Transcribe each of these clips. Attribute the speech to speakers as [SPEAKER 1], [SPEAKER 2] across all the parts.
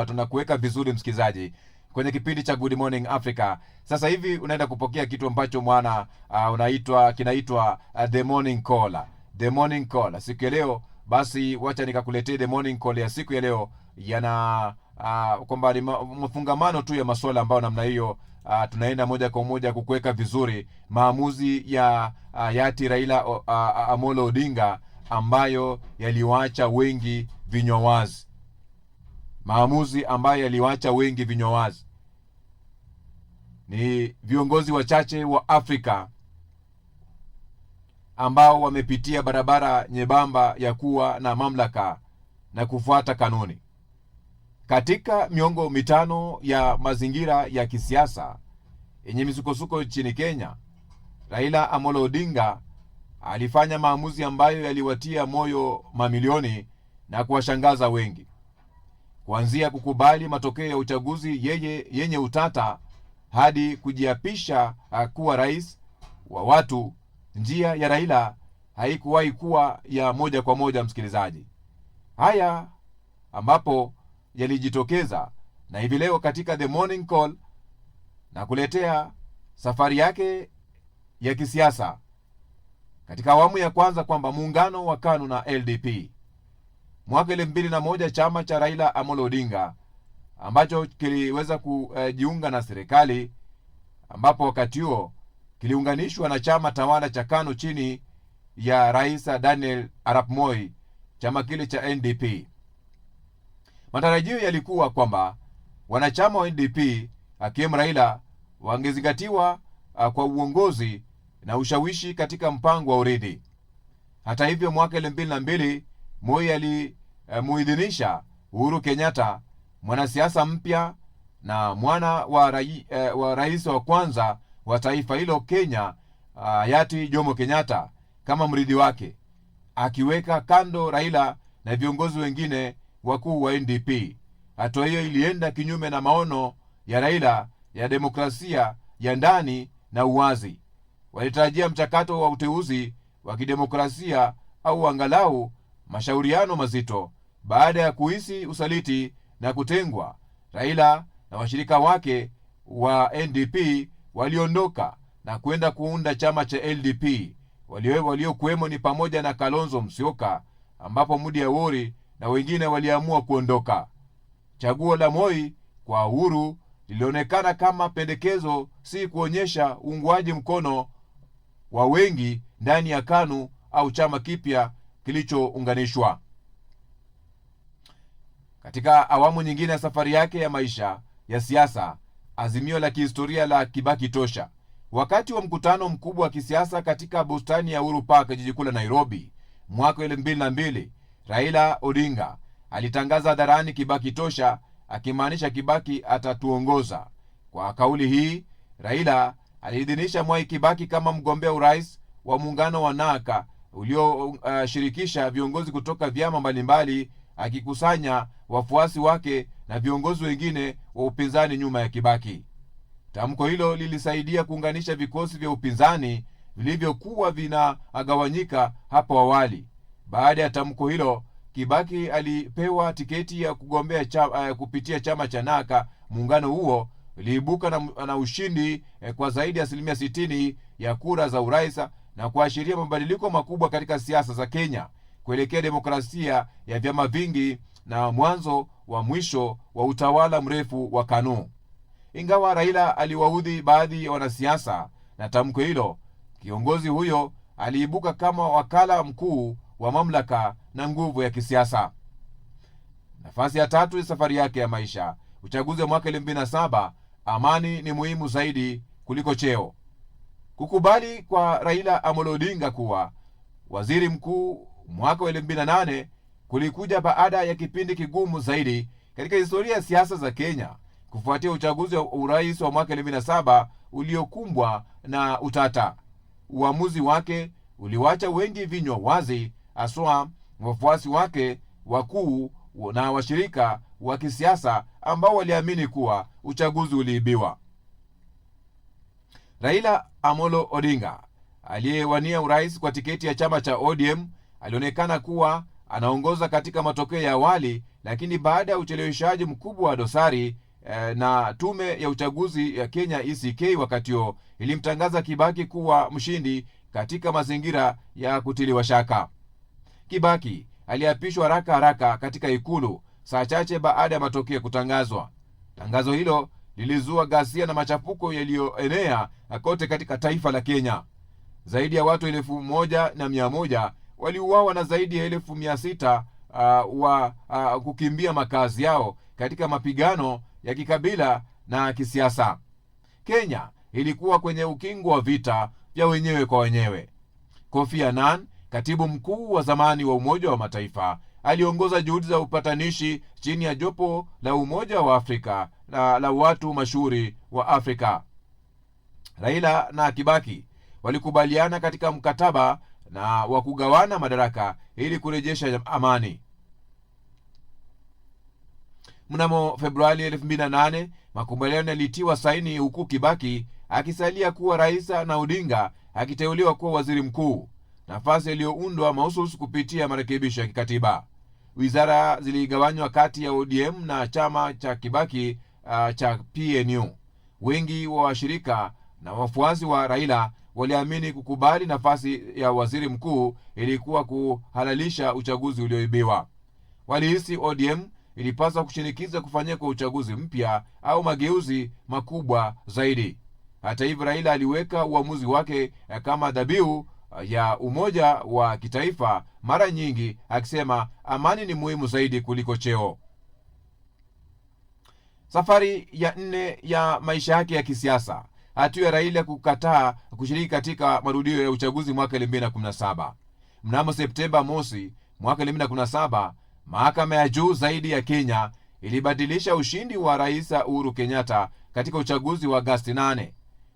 [SPEAKER 1] Tunakuweka vizuri msikizaji kwenye kipindi cha Good Morning Africa. Sasa hivi unaenda kupokea kitu ambacho kinaitwa The Morning Call. The Morning Call. Siku ya leo basi wacha nikakuletee The Morning Call ya siku ya leo. Yana kwamba ni mafungamano tu ya masuala ambayo namna hiyo tunaenda moja kwa moja kukuweka vizuri maamuzi ya hayati Raila Amolo Odinga ambayo yaliwaacha wengi vinywa wazi. Maamuzi ambayo yaliwaacha wengi vinywa wazi. Ni viongozi wachache wa Afrika ambao wamepitia barabara nyembamba ya kuwa na mamlaka na kufuata kanuni. Katika miongo mitano ya mazingira ya kisiasa yenye misukosuko nchini Kenya, Raila Amolo Odinga alifanya maamuzi ambayo yaliwatia moyo mamilioni na kuwashangaza wengi. Kuanzia kukubali matokeo ya uchaguzi yenye utata hadi kujiapisha kuwa rais wa watu, njia ya Raila haikuwahi kuwa ya moja kwa moja msikilizaji. Haya ambapo yalijitokeza, na hivi leo katika The Morning Call na kuletea safari yake ya kisiasa katika awamu ya kwanza, kwamba muungano wa KANU na LDP mwaka 2001 chama cha Raila Amolo Odinga ambacho kiliweza kujiunga na serikali, ambapo wakati huo kiliunganishwa na chama tawala cha KANU chini ya Rais Daniel Arap Moi, chama kile cha NDP. Matarajio yalikuwa kwamba wanachama wa NDP akiwemo Raila wangezingatiwa kwa uongozi na ushawishi katika mpango wa urithi. Hata hivyo, mwaka 2002 Moi alimuidhinisha Uhuru Kenyatta, mwanasiasa mpya na mwana wa rais wa kwanza wa taifa hilo Kenya, hayati Jomo Kenyatta, kama mrithi wake, akiweka kando Raila na viongozi wengine wakuu wa NDP. Hatua hiyo ilienda kinyume na maono ya Raila ya demokrasia ya ndani na uwazi. Walitarajia mchakato wa uteuzi wa kidemokrasia au angalau mashauriano mazito. Baada ya kuhisi usaliti na kutengwa, Raila na washirika wake wa NDP waliondoka na kwenda kuunda chama cha LDP. Waliokuwemo ni pamoja na Kalonzo Musyoka, ambapo Mudi Awori na wengine waliamua kuondoka. Chaguo la Moi kwa Uhuru lilionekana kama pendekezo, si kuonyesha uungwaji mkono wa wengi ndani ya KANU au chama kipya kilichounganishwa. Katika awamu nyingine ya safari yake ya maisha ya siasa, azimio la kihistoria la Kibaki Tosha. Wakati wa mkutano mkubwa wa kisiasa katika bustani ya Uhuru Park, jiji kuu la Nairobi, mwaka 2002, Raila Odinga alitangaza hadharani Kibaki Tosha, akimaanisha Kibaki atatuongoza. Kwa kauli hii, Raila aliidhinisha Mwai Kibaki kama mgombea urais wa muungano wa NARC ulioshirikisha viongozi kutoka vyama mbalimbali, akikusanya wafuasi wake na viongozi wengine wa upinzani nyuma ya Kibaki. Tamko hilo lilisaidia kuunganisha vikosi vya upinzani vilivyokuwa vinagawanyika hapo awali. Baada ya tamko hilo, Kibaki alipewa tiketi ya kugombea kupitia chama cha NARC. Muungano huo uliibuka na ushindi kwa zaidi ya 60% ya kura za urais na kuashiria mabadiliko makubwa katika siasa za Kenya kuelekea demokrasia ya vyama vingi na mwanzo wa mwisho wa utawala mrefu wa KANU. Ingawa Raila aliwaudhi baadhi ya wanasiasa na tamko hilo, kiongozi huyo aliibuka kama wakala mkuu wa mamlaka na nguvu ya kisiasa. Nafasi ya tatu ya safari yake ya maisha, uchaguzi wa mwaka 2007. Amani ni muhimu zaidi kuliko cheo. Kukubali kwa Raila Amolo Odinga kuwa waziri mkuu mwaka 2008 kulikuja baada ya kipindi kigumu zaidi katika historia ya siasa za Kenya, kufuatia uchaguzi wa urais wa mwaka 2007 uliokumbwa na utata. Uamuzi wake uliwacha wengi vinywa wazi, haswa wafuasi wake wakuu na washirika wa kisiasa ambao waliamini kuwa uchaguzi uliibiwa. Raila Amolo Odinga aliyewania urais kwa tiketi ya chama cha ODM alionekana kuwa anaongoza katika matokeo ya awali, lakini baada ya ucheleweshaji mkubwa wa dosari na tume ya uchaguzi ya Kenya ECK wakati huo ilimtangaza Kibaki kuwa mshindi katika mazingira ya kutiliwa shaka. Kibaki aliapishwa haraka katika ikulu saa chache baada ya matokeo kutangazwa. Tangazo hilo lilizua ghasia na machafuko yaliyoenea kote katika taifa la Kenya. Zaidi ya watu 1,100 waliuawa na zaidi ya 600 kukimbia makazi yao katika mapigano ya kikabila na kisiasa. Kenya ilikuwa kwenye ukingo wa vita vya wenyewe kwa wenyewe. Kofi Annan, katibu mkuu wa zamani wa Umoja wa Mataifa, aliongoza juhudi za upatanishi chini ya jopo la Umoja wa Afrika na la watu mashuhuri wa Afrika. Raila na Kibaki walikubaliana katika mkataba na wa kugawana madaraka ili kurejesha amani. Mnamo Februari 2008 makubaliano yalitiwa saini, huku Kibaki akisalia kuwa rais na Odinga akiteuliwa kuwa waziri mkuu, nafasi iliyoundwa mahususi kupitia marekebisho ya kikatiba. Wizara ziligawanywa kati ya ODM na chama cha Kibaki cha PNU. Wengi wa washirika na wafuasi wa Raila waliamini kukubali nafasi ya waziri mkuu ilikuwa kuhalalisha uchaguzi ulioibiwa. Walihisi ODM ilipaswa kushinikiza kufanyika kwa uchaguzi mpya au mageuzi makubwa zaidi. Hata hivyo, Raila aliweka uamuzi wake kama dhabihu ya umoja wa kitaifa, mara nyingi akisema amani ni muhimu zaidi kuliko cheo. Safari ya 4 ya maisha yake ya kisiasa, hatua ya Raila kukataa kushiriki katika marudio ya uchaguzi mwaka 2017. Mnamo Septemba mosi mwaka 2017, mahakama ya juu zaidi ya Kenya ilibadilisha ushindi wa Rais Uhuru Kenyatta katika uchaguzi wa Agosti 8.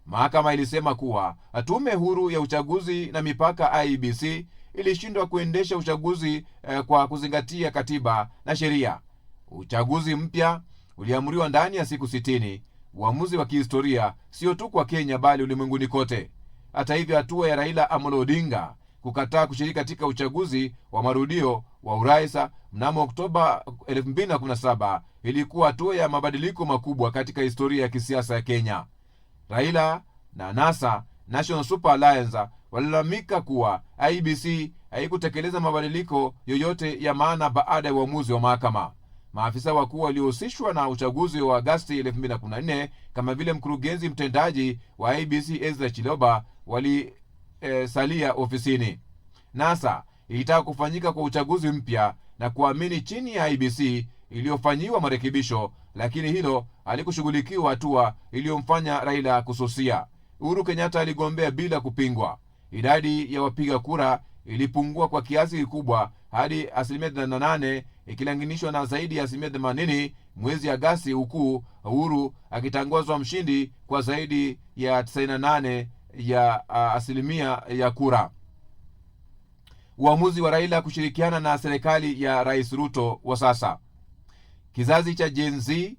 [SPEAKER 1] Mahakama ilisema kuwa tume huru ya uchaguzi na mipaka IEBC ilishindwa kuendesha uchaguzi kwa kuzingatia katiba na sheria. Uchaguzi mpya uliamriwa ndani ya siku 60, uamuzi wa kihistoria sio tu kwa Kenya bali ulimwenguni kote. Hata hivyo, hatua ya Raila Amolo Odinga kukataa kushiriki katika uchaguzi wa marudio wa urais mnamo Oktoba 2017 ilikuwa hatua ya mabadiliko makubwa katika historia ya kisiasa ya Kenya. Raila na NASA, National Super Alliance, walilalamika kuwa IEBC haikutekeleza mabadiliko yoyote ya maana baada ya uamuzi wa mahakama. Maafisa wakuu waliohusishwa na uchaguzi wa Agosti 2014 kama vile mkurugenzi mtendaji wa IEBC Ezra Chiloba walisalia ofisini. NASA ilitaka kufanyika kwa uchaguzi mpya na kuamini chini ya IEBC iliyofanyiwa marekebisho, lakini hilo halikushughulikiwa, hatua iliyomfanya Raila kususia. Uhuru Kenyatta aligombea bila kupingwa. Idadi ya wapiga kura ilipungua kwa kiasi kikubwa hadi 88% ikilinganishwa na zaidi ya 80% mwezi Agosti, huku Uhuru akitangazwa mshindi kwa zaidi ya 98% ya asilimia ya kura. Uamuzi wa Raila kushirikiana na serikali ya Rais Ruto wa sasa. Kizazi cha Gen Z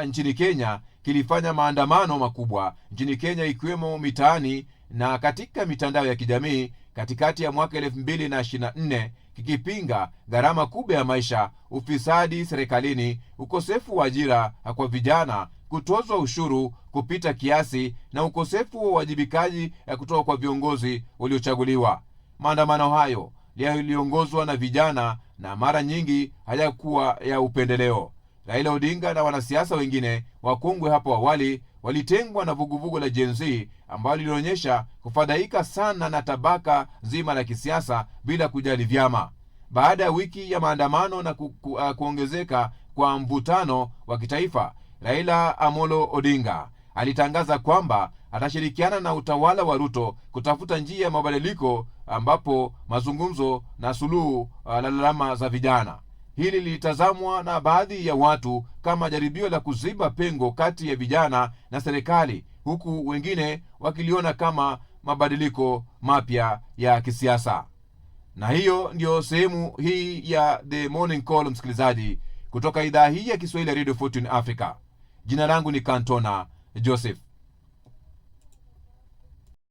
[SPEAKER 1] nchini Kenya kilifanya maandamano makubwa nchini Kenya, ikiwemo mitaani na katika mitandao ya kijamii katikati ya mwaka 2024, kikipinga gharama kubwa ya maisha, ufisadi serikalini, ukosefu wa ajira kwa vijana, kutozwa ushuru kupita kiasi na ukosefu wa uwajibikaji kutoka kwa viongozi waliochaguliwa. Maandamano hayo yaliongozwa na vijana na mara nyingi hayakuwa ya upendeleo. Raila Odinga na wanasiasa wengine wakongwe hapo awali walitengwa na vuguvugu la Gen Z ambalo lilionyesha kufadhaika sana na tabaka zima la kisiasa bila kujali vyama. Baada ya wiki ya maandamano na kuongezeka kwa mvutano wa kitaifa, Raila Amolo Odinga alitangaza kwamba atashirikiana na utawala wa Ruto kutafuta njia ya mabadiliko, ambapo mazungumzo na suluhu la lalama za vijana. Hili lilitazamwa na baadhi ya watu kama jaribio la kuziba pengo kati ya vijana na serikali, huku wengine wakiliona kama mabadiliko mapya ya kisiasa. Na hiyo ndio sehemu hii ya The Morning Call, msikilizaji, kutoka idhaa hii ya Kiswahili ya Radio Fortune Africa. Jina langu ni Kantona Joseph.